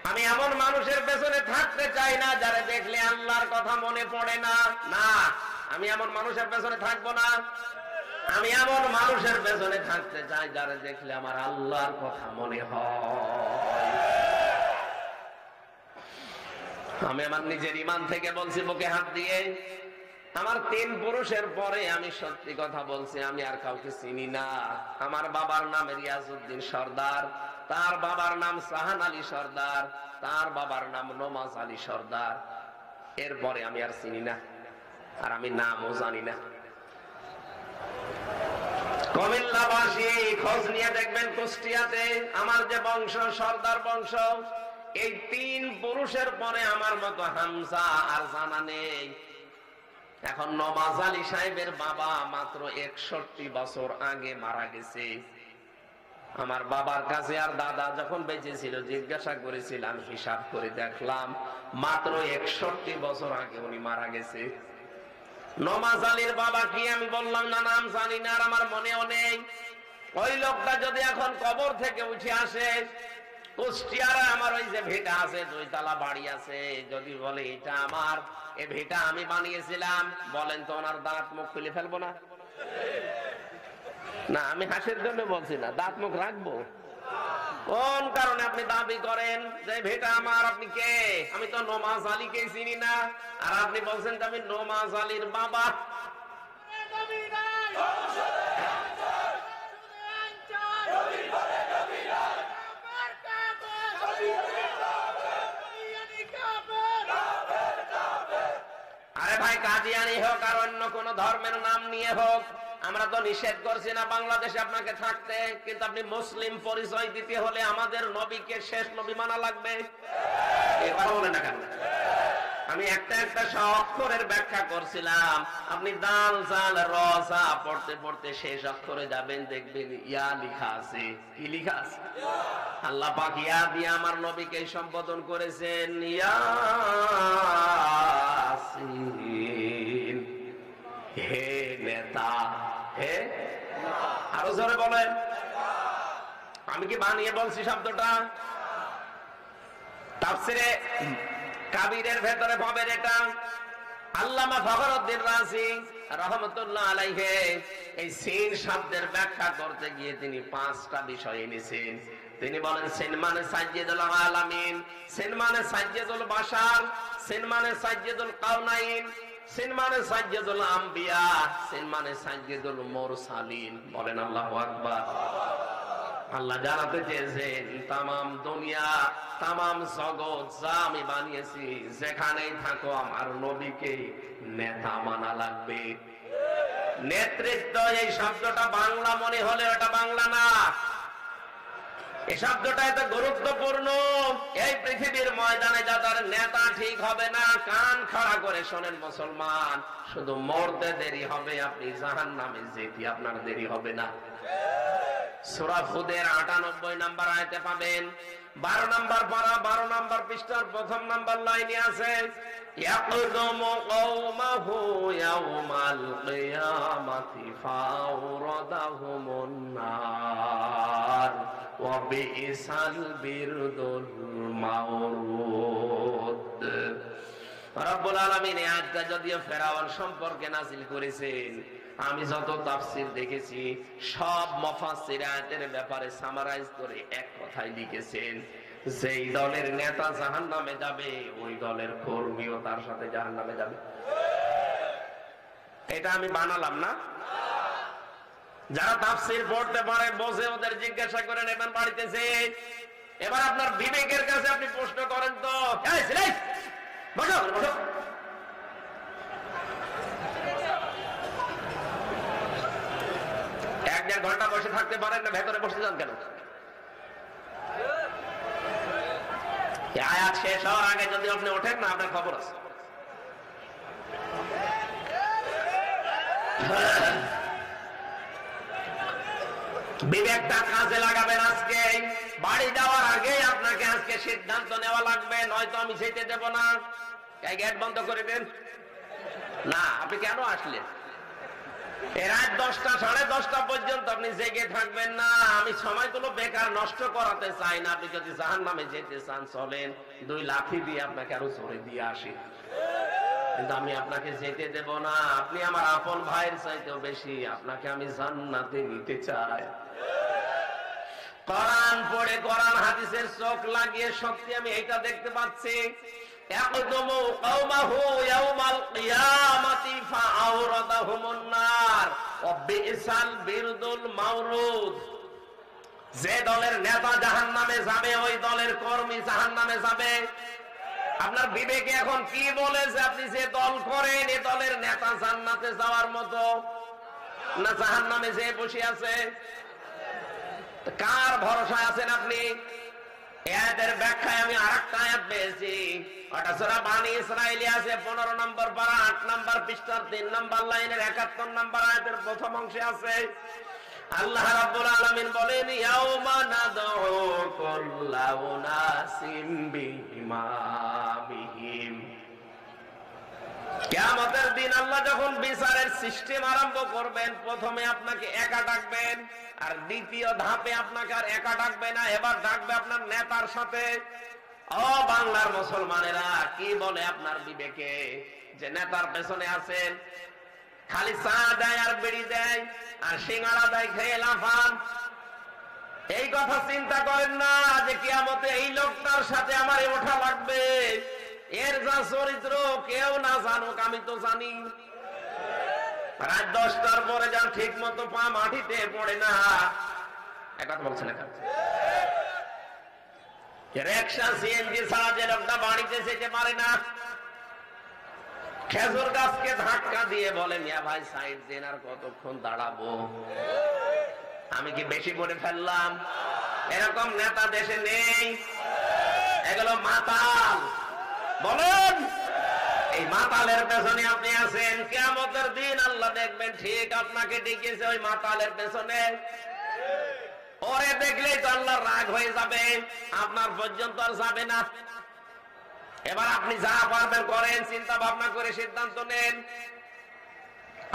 আমি এমন মানুষের পেছনে থাকতে চাই না যারা দেখলে আল্লাহর কথা মনে পড়ে না। না, আমি এমন মানুষের পেছনে থাকবো না। আমি এমন মানুষের পেছনে থাকতে চাই যারা দেখলে আমার আল্লাহর কথা মনে হয়। আমি আমার নিজের ঈমান থেকে বলছি, বুকে হাত দিয়ে, আমার 3 পুরুষের পরে আমি সত্যি কথা বলছি, আমি আর কাউকে চিনি না। আমার বাবার নাম রিয়াজউদ্দিন সর্দার, তার বাবার নাম সাহান আলী সর্দার, তার বাবার নাম নমাজ আলী সর্দার। এরপরে আমি আর চিনি না, আর আমি নামও জানি না। কুমিল্লাবাসী খোঁজ নিয়ে দেখবেন, কুষ্টিয়াতে আমার যে বংশ, সর্দার বংশ, এই 3 পুরুষের পরে আমার মতো হামজা আর জানা নেই। এখন নমাজ আলী সাহেবের বাবা মাত্র 61 বছর আগে মারা গেছে। আমার বাবার কাছে আর দাদা যখন বেঁচে ছিল জিজ্ঞাসা করেছিলাম, হিসাব করে দেখলাম মাত্র 61 বছর আগে উনি মারা গেছে। নমাজ আলীর বাবা কি আমি বললাম না, নাম জানি না, আর আমার মনেও নেই। ওই লোকটা যদি এখন কবর থেকে উঠে আসে, কুষ্টিয়ার আমার ওই যে ভিটা আছে, 2 তলা বাড়ি আছে, যদি বলে এটা আমার, এই ভিটা আমি বানিয়েছিলাম, বলেন তো ওনার দাঁত মুখ খুলে ফেলবো না? না, আমি হাসির জন্য বলছি না, দাঁত মুখ রাখবো। কোন কারণে আপনি দাবি করেন যে ভিটা আমার? আপনি কে? আমি তো নমাজ আলীকে চিনি না, আর আপনি বলছেন যে আমি নমাজ আলীর বাবা। আরে ভাই, কাদিয়ানি হোক আর অন্য কোন ধর্মের নাম নিয়ে হোক, আমরা তো নিষেধ করছি না বাংলাদেশে আপনাকে থাকতে, কিন্তু আপনি মুসলিম পরিচয় দিতে হলে আমাদের নবীকে শেষ নবী মানা লাগবে। এবার বলেন না কেন? আমি একটা একটা অক্ষরের ব্যাখ্যা করছিলাম, আপনি দাল জাল র সা পড়তে পড়তে শেষ অক্ষরে যাবেন, দেখবেন ইয়া লেখা আছে। কি লেখা আছে? আল্লাহ পাক ইয়া দিয়ে আমার নবীকে সম্বোধন করেছেন, ইয়াসিন, হে নেতা, হে। আরো জোরে বলেন। আমি কি বানিয়ে বলছি শব্দটা? তাফসিরে কাবিরের ভেতরে পাবেন এটা। আল্লামা ফখরুদ্দিন রাজি রাহমাতুল্লাহ আলাইহি এই সিন শব্দের ব্যাখ্যা করতে গিয়ে তিনি 5টা বিষয় এনেছেন। তিনি বলেন, সিন মানে সাইয়্যিদুল আলামিন, সিন মানে সাইয়্যিদুল বাশার, সিন মানে সাইয়্যিদুল কাউনাইন, সিন মানে সাইয়্যিদুল আম্বিয়া, সিন মানে সাইয়্যিদুল মুরসালিন। বলেন আল্লাহু আকবার। আল্লাহ জানাতে চেয়েছেন তামাম দুনিয়া, তামাম জগৎ যা আমি বানিয়েছি, যেখানেই থাকো আমার নবীকে নেতা মানা লাগবে। নেতৃত্ব এই শব্দটা বাংলা মনে হলে ওটা বাংলা না। এই শব্দটা এত গুরুত্বপূর্ণ। এই পৃথিবীর ময়দানে যাদের নেতা ঠিক হবে না, কান খাড়া করে শোনেন মুসলমান, শুধু মরতে দেরি হবে, আপনি জাহান্নামে যেতে আপনার দেরি হবে না। সূরা হুদের 98 নম্বর আয়াতে পাবেন। 12 নম্বর পারা 12 নম্বর পৃষ্ঠার 1ম নম্বর লাইনে আছে, ইয়াকদুমু কওমাহু ইয়াওমাল কিয়ামাতি ফাওরাদাহুমুন নার ওয়া বিইসাল বিরদুল মাউরুদ। রব্বুল আলামিন এই আয়াতটা যদিও ফেরাউন সম্পর্কে নাযিল করেছেন, আমি যত তাফসীর দেখেছি সব মুফাসসির আয়াতের ব্যাপারে সামারাইজ করে এক কথাই লিখেছেন, যেই দলের নেতা জাহান্নামে যাবে ওই দলের কর্মীও তার সাথে জাহান্নামে যাবে। এটা আমি বানালাম না। যারা তাফসীর পড়তে পারে বোঝে, ওদের জিজ্ঞাসা করে নেবেন বাড়িতে যে। এবার আপনার বিবেকের কাছে আপনি প্রশ্ন করেন তো, বসো বসো, এক ঘন্টা বসে থাকতে পারেন না, ভেতরে বসে যান কেন? আয়াত শেষ হওয়ার আগে যদি আপনি ওঠেন না, আপনার খবর আছে। বিবেকটা কাজে লাগাবেন আজকে। বাড়ি যাওয়ার আগে আপনাকে আজকে সিদ্ধান্ত নেওয়া লাগবে, নয়তো আমি যেতে দেব না। গেট বন্ধ করে দেন। না, আপনি কেন আসলেন? রাত 10টা 10:30 পর্যন্ত আপনি জেগে থাকবেন না। আমি সময়গুলো বেকার নষ্ট করাতে চাই না। আপনি যদি জাহান্নামে যেতে চান চলেন, 2 লাঠি দিয়ে আপনাকে আরো জোরে দিয়ে আসি, কিন্তু আমি আপনাকে যেতে দেব না। আপনি আমার আপন ভাইয়ের চাইতেও বেশি, আপনাকে আমি জান্নাতে নিতে চাই। কোরআন পড়ে, কোরআন হাদিসের চোখ লাগিয়ে সত্যি আমি এটা দেখতে পাচ্ছি। ইয়াকদুমু কওমাহু ইয়াউমাল কিয়ামাতি ফাআওরাদাহুমুন নার ওয়া বিসাল বিরদুল মাওরুদ। যে দলের নেতা জাহান্নামে যাবে, ওই দলের কর্মী জাহান্নামে যাবে। আপনার বিবেকে এখন কি বলে যে আপনি যে দল করেন এই দলের নেতা জান্নাতে যাওয়ার মতো না জাহান্নামে যে বসে আছে? কার ভরসায় আছেন আপনি? এদের ব্যাখ্যায় আমি আরেকটা আয়াত পেয়েছি, ওটা সূরা বানি ইসরাঈলে আছে 15 নম্বর পারা 8 নম্বর পৃষ্ঠার 3 নম্বর লাইনের 71 নম্বর আয়াতের প্রথম অংশে আছে। আল্লাহ রাব্বুল আলামিন বলেন, ইয়াউমা নাদউ কুল্লা উনাসিম বিইমামিহিম। কিয়ামতের দিন আল্লাহ যখন বিচারের সিস্টেম আরম্ভ করবেন, প্রথমে আপনাকে একা ডাকবেন, আর দ্বিতীয় ধাপে আপনাকে আর একা ডাকবে না, এবার ডাকবে আপনার নেতার সাথে। ও বাংলার মুসলমানেরা, কি বলে আপনার বিবেকে যে নেতার পেছনে আছেন, খালি চা দেয় আর বিড়ি দেয় আর সিঙ্গাড়া দেয়, খেয়ে লাফান? এই কথা চিন্তা করেন না যে কিয়ামতে এই লোকটার সাথে আমার ওঠা লাগবে। এর যা চরিত্র কেউ না জানুক, আমি তো জানি। রাত 10টার পরে যার ঠিক মতো পা মাটিতে পড়ে না, কথা বলছেন না, রিকশা সিএনজি ছাড়া যে লোকটা বাড়িতে যেতে পারে না, খেজুর গাছকে ধাক্কা দিয়ে বলে, মিয়া ভাই সাইড দেন, আর কতক্ষণ দাঁড়াবো? আমি কি বেশি করে ফেললাম? এরকম নেতা দেশে নেই, এগুলো মাতাল। বলেন, এই মাতালের পেছনে আপনি আছেন। কিয়ামতের দিন আল্লাহ দেখবেন ঠিক আপনাকে ডেকেছে ওই মাতালের পেছনে। ওরে দেখলেই তো আল্লাহ রাগ হয়ে যাবে, আপনার পর্যন্ত আর যাবে না। এবার আপনি যা পারবেন করেন, চিন্তা ভাবনা করে সিদ্ধান্ত নেন।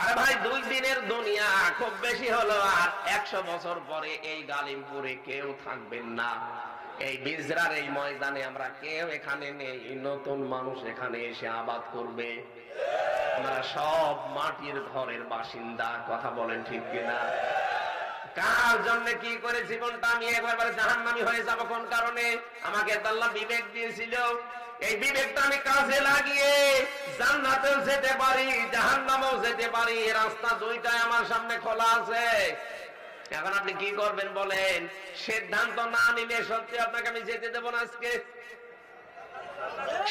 আরে ভাই, 2 দিনের দুনিয়া, খুব বেশি হলো আর 100 বছর পরে এই গালিমপুরে কেউ থাকবেন না। এই বিজরার এই ময়দানে আমরা কেউ এখানে নেই, নতুন মানুষ এখানে এসে আবাদ করবে। আমরা সব মাটির ঘরের বাসিন্দা। কথা বলেন ঠিক কিনা? কার জন্য কি করে জীবনটা আমি একবার জাহান্নামী হয়ে যাব? কোন কারণে? আমাকে আল্লাহ বিবেক দিয়েছিল, এই বিবেকটা আমি কাজে লাগিয়ে জান্নাতেও যেতে পারি, জাহান্নামেও যেতে পারি। রাস্তা 2টাই আমার সামনে খোলা আছে। এখন আপনি কি করবেন বলেন? সিদ্ধান্ত না নিলে সত্যি আপনাকে আমি যেতে দেব না। আজকে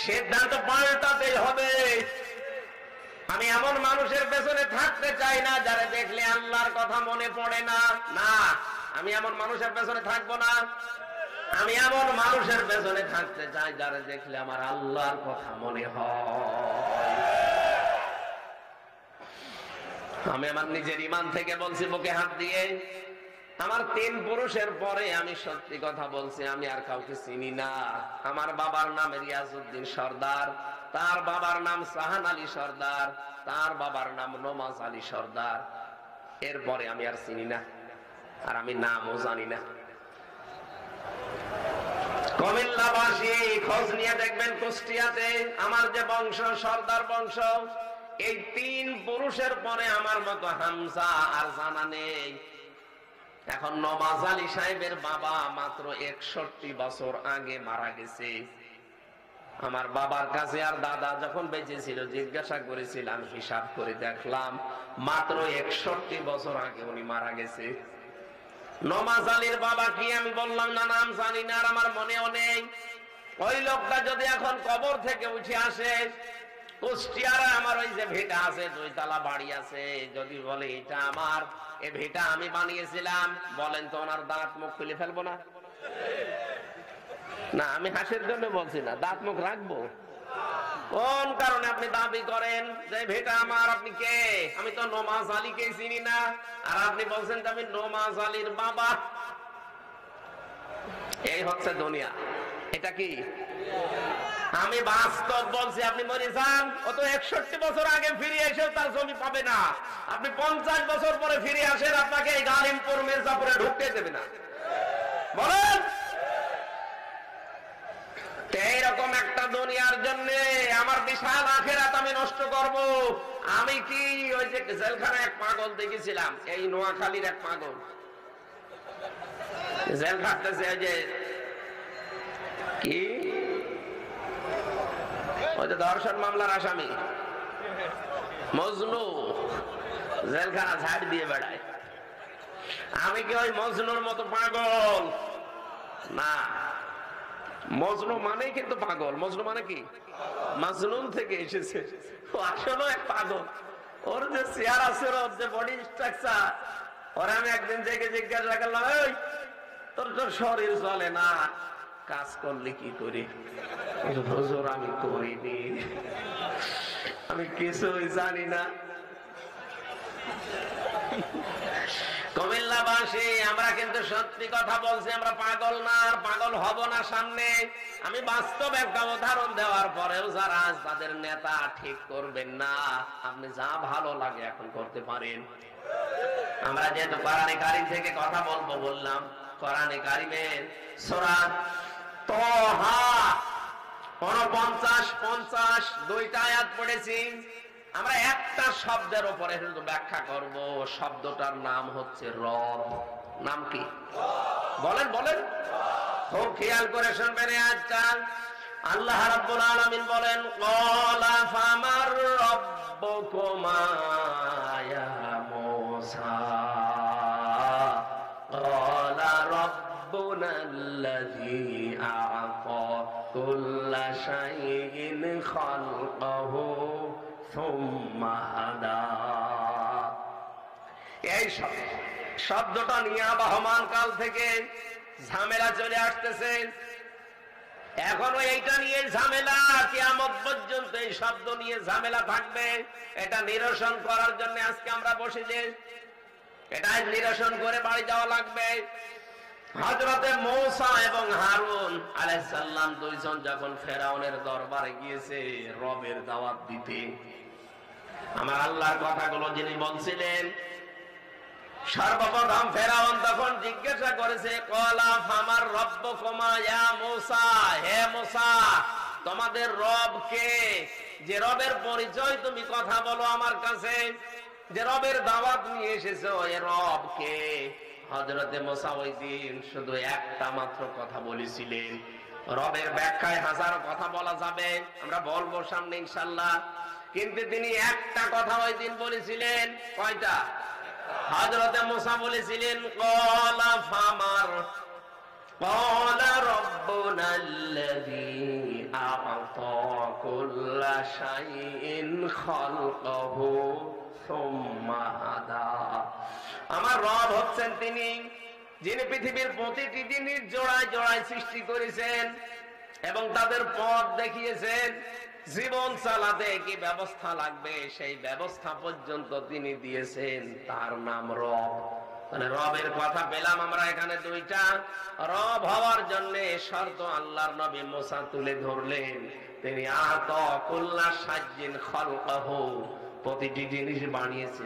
সিদ্ধান্ত পাল্টাতে হবে। আমি এমন মানুষের পেছনে থাকতে চাই না যারা দেখলে আল্লাহর কথা মনে পড়ে না। না, আমি এমন মানুষের পেছনে থাকবো না। আমি এমন মানুষের পেছনে থাকতে চাই যারা দেখলে আমার আল্লাহর কথা মনে হয়। আমি আমার নিজের ঈমান থেকে বলছি, বুকে হাত দিয়ে, আমার 3 পুরুষের পরে আমি সত্যি কথা বলছি, আমি আর কাউকে চিনি না। আমার বাবার নাম রিয়াজউদ্দিন সরদার, তার বাবার নাম সাহান আলী সরদার, তার বাবার নাম নমাজ আলী সরদার। এরপরে আমি আর চিনি না, আর আমি নামও জানি না। কুমিল্লাবাসী খোঁজ নিয়ে দেখবেন, কুষ্টিয়াতে আমার যে বংশ, সরদার বংশ, এই 3 পুরুষের পরে আমার মতো হামজা আর জানা নেই। এখন নমাজ আলী সাহেবের বাবা মাত্র 61 বছর আগে মারা গেছে। আমার বাবার কাছে আর দাদা যখন বেঁচে ছিল জিজ্ঞাসা করেছিলাম, হিসাব করে দেখলাম মাত্র 61 বছর আগে উনি মারা গেছে। নমাজ আলীর বাবা কি আমি বললাম না, নাম জানি না, আর আমার মনেও নেই। ওই লোকটা যদি এখন কবর থেকে উঠে আসে, কুষ্টিয়ারে আমার ওই যে ভিটা আছে, 2 তলা বাড়ি আছে, যদি বলে এটা আমার, এই ভিটা আমি বানিয়েছিলাম, বলেন তো ওনার দাঁত মুখ খুলে ফেলবো না? না, আমি হাসির জন্য বলছি না, দাঁত মুখ রাখবো। কোন কারণে আপনি দাবি করেন যে ভিটা আমার? আপনি কে? আমি তো নমাজ আলীকে চিনি না, আর আপনি বলছেন যে আমি নমাজ আলীর বাবা। এই হচ্ছে দুনিয়া। এটা কি আমি বাস্তব বলছি, আপনি মরে যান, ও তো 61 বছর আগে ফিরে এসেও তার জমি পাবে না। আপনি 50 বছর পরে ফিরে আসেন, আপনাকে এই গালিমপুর মির্জাপুরে ঢুকতে দেবে না। বলেন, এইরকম একটা দুনিয়ার জন্য আমার বিশাল আখিরাত আমি নষ্ট করব? আমি কি ওই যে জেলখানায় এক পাগল দেখেছিলাম, এই নোয়াখালীর এক পাগল জেল খাটতেছে, যে কি ওই যে ধর্ষণ মামলার আসামি মজনু, জেলখানা ঝাড় দিয়ে বেড়ায়। আমি কি ওই মজনুর মতো পাগল? না, মজনু মানেই কিন্তু পাগল। মজনু মানে কি? মাজনুন থেকে এসেছে। ও আসলে এক পাগল। ওর যে চেয়ার আছে, ওর যে বডি স্ট্রাকচার, ওর আমি একদিন থেকে জিজ্ঞাসা করলাম, ওই তোর তো শরীর চলে না, কাজ করলে কি করি? হুজুর আমি করিনি, আমি কিছুই জানি না। কুমিল্লাবাসী, আমরা কিন্তু সত্যি কথা বলছি, আমরা পাগল না, আর পাগল হব না সামনে। আমি বাস্তব একটা উদাহরণ দেওয়ার পরেও যারা আজ তাদের নেতা ঠিক করবেন না, আপনি যা ভালো লাগে এখন করতে পারেন। আমরা যেহেতু কোরআনে কারীম থেকে কথা বলবো বললাম, কোরআনে কারীমের সূরা তাহা 49-50 দুইটা আয়াত পড়েছি। আমরা একটা শব্দের উপরে শুধু ব্যাখ্যা করব। শব্দটার নাম হচ্ছে রব। নাম কি? বলেন বলেন, খুব খেয়াল করে শুনবেন আয়াতটা। আল্লাহ রাব্বুল আলামিন বলেন, ক্বালা ফামার রাব্বুকুমা ইয়া মূসা, ক্বালা রাব্বুনাল্লাযী আ'তা কুল্লা শাইইন খালকাহু সুম্মা হাদা। এই শব্দটা নিয়ে আবহমান কাল থেকে ঝামেলা চলে আসতেছে। এখনো এইটা নিয়ে ঝামেলা, কিয়ামত পর্যন্ত এই শব্দ নিয়ে ঝামেলা থাকবে। এটা নিরসন করার জন্য আজকে আমরা বসেছি। এটা নিরসন করে বাড়ি যাওয়া লাগবে। হযরতে মূসা এবং হারুন আলাইহিস সালাম দুইজন যখন ফেরাউনের দরবারে গিয়েছে রবের দাওয়াত দিতে, আমার আল্লাহর কথাগুলো যিনি বলছিলেন, সর্বপ্রথম ফেরাউন তখন জিজ্ঞাসা করেছে, ক্বালা ফামার রাব্বুকুমা ইয়া মূসা, হে মূসা তোমাদের রব কে? যে রবের পরিচয় তুমি কথা বলো আমার কাছে, যে রবের দাওয়াত নিয়ে এসেছো, এ রব কে? হযরতে মূসা ওই দিন শুধু একটা মাত্র কথা বলেছিলেন। রবের ব্যাখ্যায় হাজারো কথা বলা যাবে, আমরা বলবো সামনে ইনশাআল্লাহ, কিন্তু তিনি একটা কথা ওই দিন বলেছিলেন। কয়টা? হযরতে মূসা বলেছিলেন, ক্বালা ফামার, ক্বালা রাব্বুনাল্লাযী আ'তা কুল্লা শাইইন খালকাহু সুম্মা হাদা। আমার রব হচ্ছেন তিনি, যিনি পৃথিবীর প্রতিটি জিনিস জোড়ায় জোড়ায় সৃষ্টি করেছেন এবং তাদের পথ দেখিয়েছেন। জীবন চালাতে কি ব্যবস্থা লাগবে সেই ব্যবস্থা পর্যন্ত তিনি দিয়েছেন। তার নাম রব। মানে রবের কথা পেলাম আমরা এখানে দুইটা। রব হওয়ার জন্য শর্ত আল্লাহর নবী মূসা তুলে ধরলেন। তিনি আ'তা কুল্লা শাইইন খালকাহু, প্রতিটি জিনিস বানিয়েছেন।